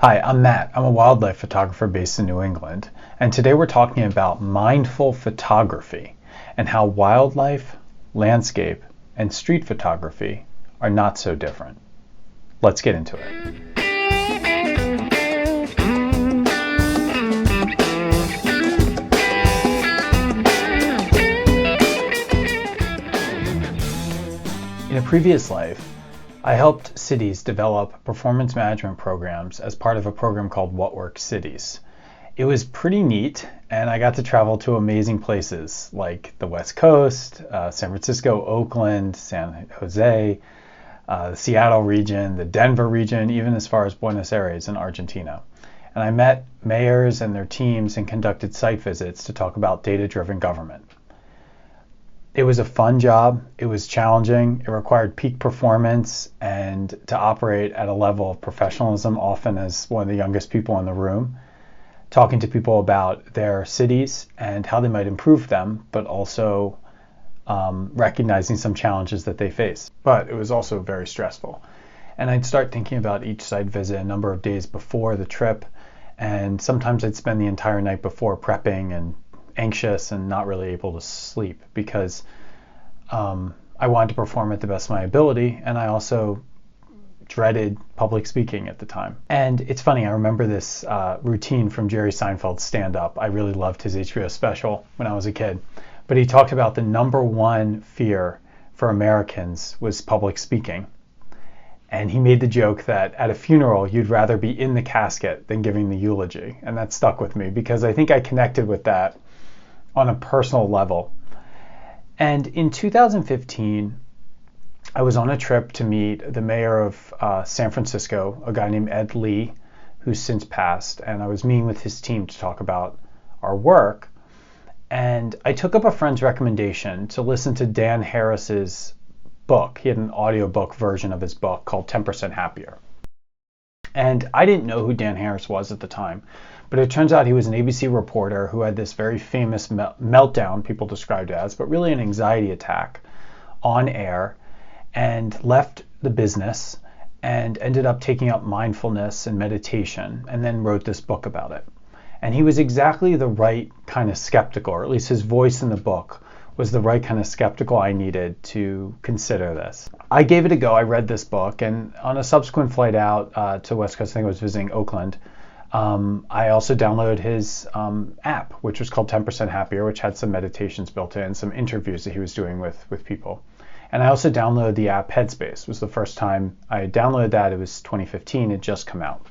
Hi, I'm Matt. I'm a wildlife photographer based in New England, and today we're talking about mindful photography and how wildlife, landscape, and street photography are not so different. Let's get into it. In a previous life, I helped cities develop performance management programs as part of a program called What Works Cities. It was pretty neat, and I got to travel to amazing places like the West Coast, San Francisco, Oakland, San Jose, the Seattle region, the Denver region, even as far as Buenos Aires in Argentina. And I met mayors and their teams and conducted site visits to talk about data-driven government. It was a fun job. It was challenging. It required peak performance and to operate at a level of professionalism, often as one of the youngest people in the room, talking to people about their cities and how they might improve them, but also recognizing some challenges that they face. But it was also very stressful. And I'd start thinking about each site visit a number of days before the trip, and sometimes I'd spend the entire night before prepping and anxious and not really able to sleep because I wanted to perform at the best of my ability, and I also dreaded public speaking at the time. And it's funny, I remember this routine from Jerry Seinfeld's stand-up. I really loved his HBO special when I was a kid, but he talked about the number one fear for Americans was public speaking. And he made the joke that at a funeral, you'd rather be in the casket than giving the eulogy. And that stuck with me because I think I connected with that on a personal level. And in 2015, I was on a trip to meet the mayor of San Francisco, a guy named Ed Lee, who's since passed, and I was meeting with his team to talk about our work. And I took up a friend's recommendation to listen to Dan Harris's book. He had an audiobook version of his book called 10% Happier. And I didn't know who Dan Harris was at the time, but it turns out he was an ABC reporter who had this very famous meltdown, people described it as, but really an anxiety attack on air, and left the business and ended up taking up mindfulness and meditation, and then wrote this book about it. And he was exactly the right kind of skeptical, or at least his voice in the book was the right kind of skeptical I needed to consider this. I gave it a go. I read this book, and on a subsequent flight out to West Coast, I think I was visiting Oakland, I also downloaded his app, which was called 10% Happier, which had some meditations built in, some interviews that he was doing with people. And I also downloaded the app Headspace. It was the first time I downloaded that. It was 2015. It had just come out.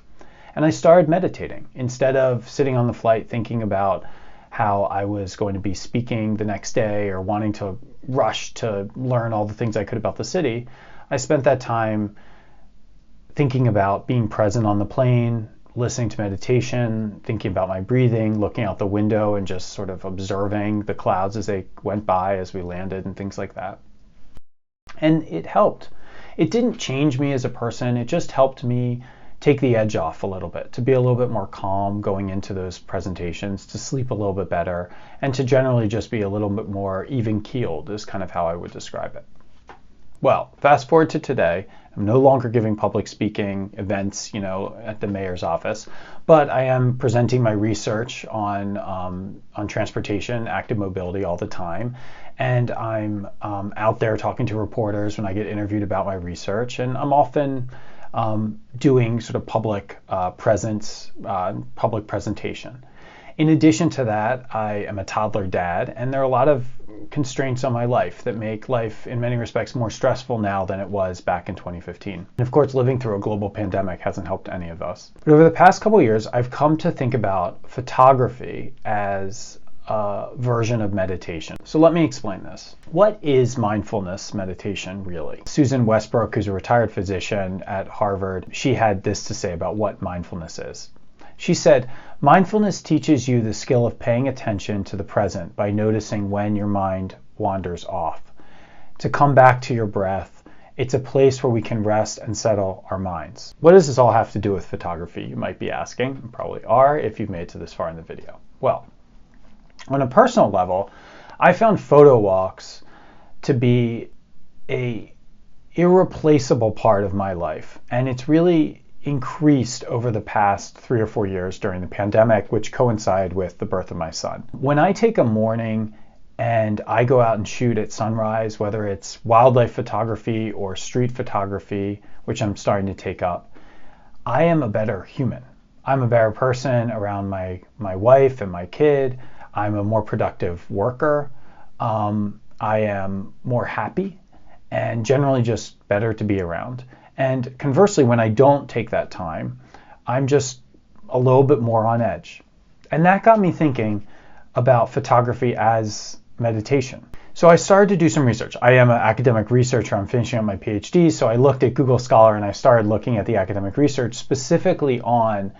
And I started meditating. Instead of sitting on the flight thinking about how I was going to be speaking the next day or wanting to rush to learn all the things I could about the city, I spent that time thinking about being present on the plane, listening to meditation, thinking about my breathing, looking out the window and just sort of observing the clouds as they went by as we landed and things like that. And it helped. It didn't change me as a person. It just helped me take the edge off a little bit, to be a little bit more calm going into those presentations, to sleep a little bit better, and to generally just be a little bit more even-keeled is kind of how I would describe it. Well, fast forward to today. I'm no longer giving public speaking events, at the mayor's office, but I am presenting my research on transportation, active mobility all the time, and I'm out there talking to reporters when I get interviewed about my research, and I'm often doing sort of public presence, public presentation. In addition to that, I am a toddler dad, and there are a lot of constraints on my life that make life in many respects more stressful now than it was back in 2015. And of course, living through a global pandemic hasn't helped any of us. But over the past couple of years, I've come to think about photography as a version of meditation. So let me explain this. What is mindfulness meditation really? Susan Westbrook, who's a retired physician at Harvard, she had this to say about what mindfulness is. She said, mindfulness teaches you the skill of paying attention to the present by noticing when your mind wanders off. To come back to your breath, it's a place where we can rest and settle our minds. What does this all have to do with photography, you might be asking? You probably are if you've made it to this far in the video. Well, on a personal level, I found photo walks to be a irreplaceable part of my life. And it's really increased over the past 3 or 4 years during the pandemic, which coincided with the birth of my son. When I take a morning and I go out and shoot at sunrise, whether it's wildlife photography or street photography, which I'm starting to take up, I am a better human. I'm a better person around my wife and my kid. I'm a more productive worker. I am more happy and generally just better to be around. And conversely, when I don't take that time, I'm just a little bit more on edge. And that got me thinking about photography as meditation. So I started to do some research. I am an academic researcher. I'm finishing up my PhD. So I looked at Google Scholar and I started looking at the academic research specifically on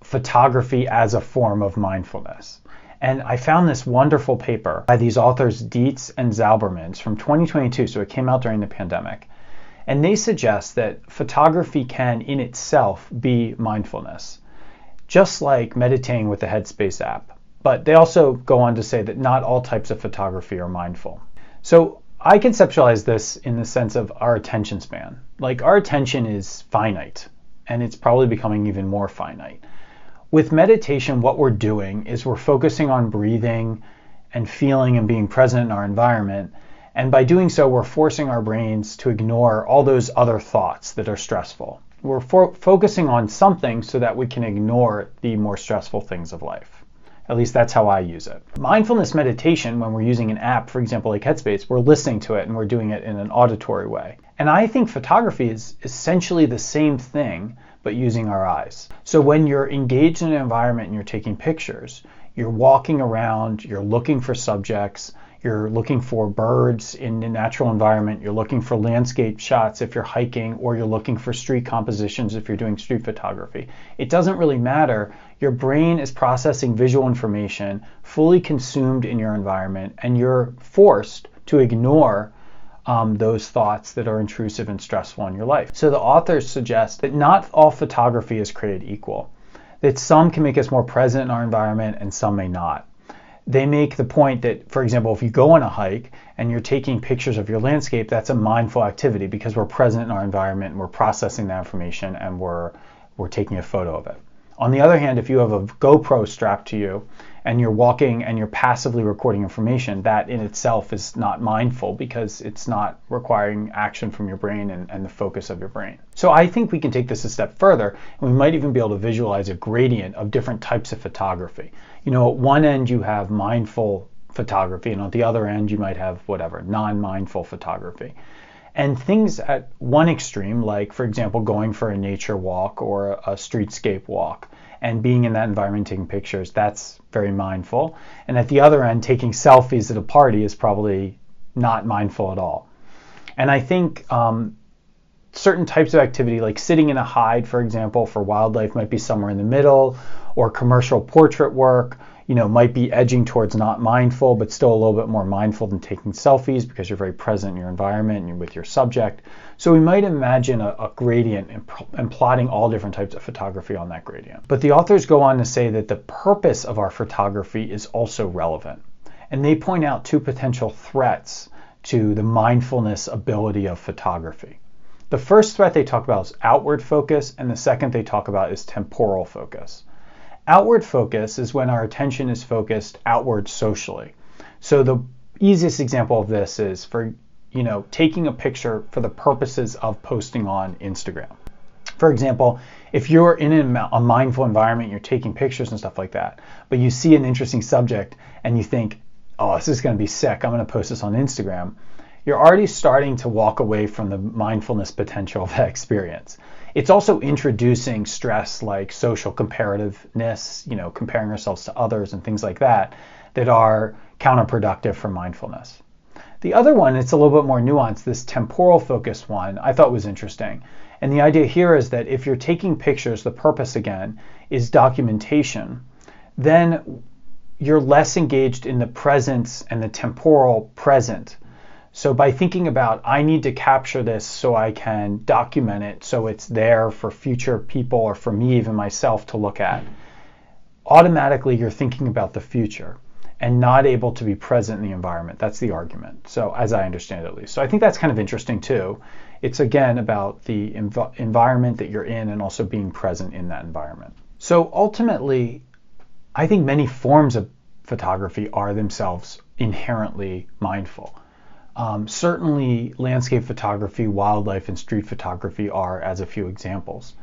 photography as a form of mindfulness. And I found this wonderful paper by these authors, Dietz and Zaubermans, from 2022. So it came out during the pandemic. And they suggest that photography can in itself be mindfulness, just like meditating with the Headspace app. But they also go on to say that not all types of photography are mindful. So I conceptualize this in the sense of our attention span. Like, our attention is finite, and it's probably becoming even more finite. With meditation, what we're doing is we're focusing on breathing and feeling and being present in our environment. And by doing so, we're forcing our brains to ignore all those other thoughts that are stressful. We're focusing on something so that we can ignore the more stressful things of life. At least that's how I use it. Mindfulness meditation, when we're using an app, for example, like Headspace, we're listening to it and we're doing it in an auditory way. And I think photography is essentially the same thing, but using our eyes. So when you're engaged in an environment and you're taking pictures, you're walking around, you're looking for subjects, you're looking for birds in the natural environment, you're looking for landscape shots if you're hiking, or you're looking for street compositions if you're doing street photography. It doesn't really matter. Your brain is processing visual information, fully consumed in your environment, and you're forced to ignore those thoughts that are intrusive and stressful in your life. So the authors suggest that not all photography is created equal, that some can make us more present in our environment and some may not. They make the point that, for example, if you go on a hike and you're taking pictures of your landscape, that's a mindful activity because we're present in our environment and we're processing that information and we're taking a photo of it. On the other hand, if you have a GoPro strapped to you and you're walking and you're passively recording information, that in itself is not mindful because it's not requiring action from your brain and the focus of your brain. So I think we can take this a step further, and we might even be able to visualize a gradient of different types of photography. You know, at one end you have mindful photography, and at the other end you might have whatever, non-mindful photography. And things at one extreme, like, for example, going for a nature walk or a streetscape walk and being in that environment, taking pictures, that's very mindful. And at the other end, taking selfies at a party is probably not mindful at all. And I think certain types of activity, like sitting in a hide, for example, for wildlife might be somewhere in the middle, or commercial portrait work, you know, might be edging towards not mindful, but still a little bit more mindful than taking selfies because you're very present in your environment and you're with your subject. So we might imagine a gradient and plotting all different types of photography on that gradient. But the authors go on to say that the purpose of our photography is also relevant. And they point out two potential threats to the mindfulness ability of photography. The first threat they talk about is outward focus, and the second they talk about is temporal focus. Outward focus is when our attention is focused outward socially. So the easiest example of this is for, taking a picture for the purposes of posting on Instagram. For example, if you're in a mindful environment, you're taking pictures and stuff like that, but you see an interesting subject and you think, oh, this is going to be sick, I'm going to post this on Instagram, you're already starting to walk away from the mindfulness potential of that experience. It's also introducing stress like social comparativeness, comparing ourselves to others and things like that are counterproductive for mindfulness. The other one, it's a little bit more nuanced, this temporal focus one, I thought was interesting. And the idea here is that if you're taking pictures, the purpose again is documentation, then you're less engaged in the presence and the temporal present. So by thinking about, I need to capture this so I can document it so it's there for future people or for me, even myself, to look at, automatically you're thinking about the future and not able to be present in the environment. That's the argument. So as I understand it, at least. So I think that's kind of interesting too, It's again about the environment that you're in and also being present in that environment. So ultimately, I think many forms of photography are themselves inherently mindful. Certainly landscape photography, wildlife, and street photography are, as a few examples.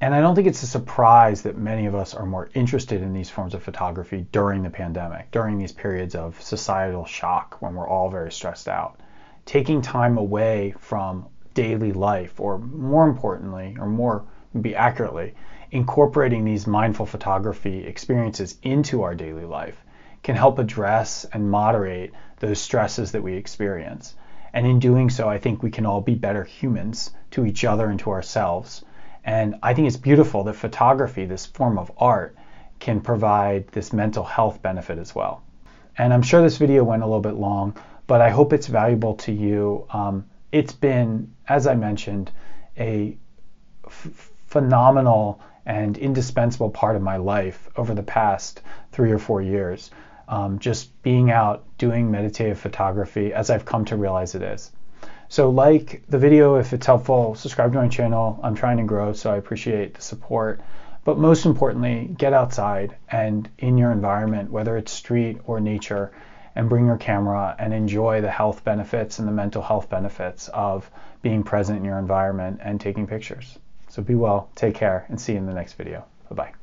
And I don't think it's a surprise that many of us are more interested in these forms of photography during the pandemic, during these periods of societal shock when we're all very stressed out. Taking time away from daily life, or more importantly, or more maybe accurately, incorporating these mindful photography experiences into our daily life can help address and moderate those stresses that we experience. And in doing so, I think we can all be better humans to each other and to ourselves. And I think it's beautiful that photography, this form of art, can provide this mental health benefit as well. And I'm sure this video went a little bit long, but I hope it's valuable to you. It's been, as I mentioned, a phenomenal and indispensable part of my life over the past 3 or 4 years. Just being out doing meditative photography, as I've come to realize it is. So like the video if it's helpful, subscribe to my channel. I'm trying to grow, so I appreciate the support. But most importantly, get outside and in your environment, whether it's street or nature, and bring your camera and enjoy the health benefits and the mental health benefits of being present in your environment and taking pictures. So be well, take care, and see you in the next video. Bye-bye.